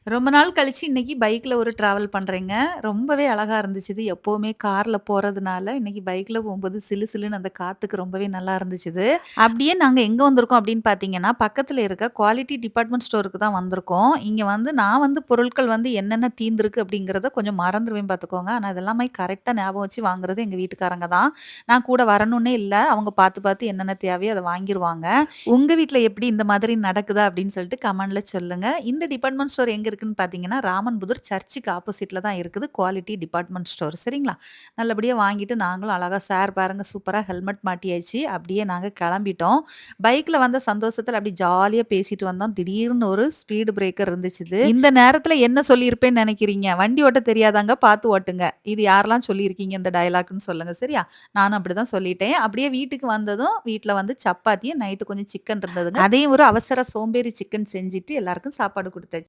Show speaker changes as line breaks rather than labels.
ரொம்ப நாள் கழிச்சு இன்னைக்கு பைக்ல ஒரு டிராவல் பண்றேங்க. ரொம்பவே அழகா இருந்துச்சு. இது எப்பவுமே கார்ல போறதுனால, இன்னைக்கு பைக்ல போம்போது சிலு சிலுன்னு அந்த காத்துக்கு ரொம்பவே நல்லா இருந்துச்சுது. அப்படியே நாங்க எங்க வந்திருக்கோம் அப்படின்னு பார்த்தீங்கன்னா, பக்கத்துல இருக்க குவாலிட்டி டிபார்ட்மெண்ட் ஸ்டோருக்கு தான் வந்திருக்கோம். இங்க வந்து நான் வந்து பொருட்கள் வந்து என்னென்ன தீர்ந்திருக்கு அப்படிங்கிறத கொஞ்சம் மறந்துருவேன் பார்த்துக்கோங்க. ஆனா இதெல்லாமே கரெக்ட்டா ஞாபகம் வச்சு வாங்குறது எங்க வீட்டுக்காரங்க தான். நான் கூட வரணும்னே இல்ல. அவங்க பார்த்து பார்த்து என்னென்ன தேவையோ அத வாங்கிருவாங்க. உங்க வீட்ல எப்படி இந்த மாதிரி நடக்குதா? அப்படின்னு சொல்லிட்டு கமெண்ட்ல சொல்லுங்க. இந்த டிபார்ட்மெண்ட் ஸ்டோர் எங்க இருக்குன்னு பார்த்தீங்கன்னா, ராமன்புதூர் சர்ச்சுக்கு ஆப்போசிட்ல தான் இருக்குது. குவாலிட்டி டிபார்ட்மெண்ட் ஸ்டோர் சரிங்களா? நல்லபடியா வாங்கிட்டு நாங்களும் அழகா சார் பாருங்க சூப்பரா ஹெல்மெட் மாட்டியாச்சு. அப்படியே நாங்க கிளம்பிட்டோம். பைக்ல வந்த சந்தோஷத்துல அப்படி ஜாலியா பேசிட்டு வந்தோம். திடீர்னு ஒரு ஸ்பீடு பிரேக்கர் இருந்துச்சுது. இந்த நேரத்துல என்ன சொல்லியிருப்பேன்னு நெனைக்கிறீங்க? வண்டி ஓட்ட தெரியாதாங்க பார்த்து ஓட்டுங்க. இது யாரெல்லாம் சொல்லியிருக்கீங்க இந்த டயலாக்ன்னு சொல்லுங்க சரியா? நானும் அப்படிதான் சொல்லிட்டேன். அப்படியே வீட்டுக்கு வந்ததும், வீட்ல வந்து சப்பாத்தியும், நைட்டு கொஞ்சம் சிக்கன் இருந்ததுங்க. அதையும் ஒரு அவசர சோம்பேறி சிக்கன் செஞ்சுட்டு எல்லாருக்கும் சாப்பாடு குடுத்தாச்சு.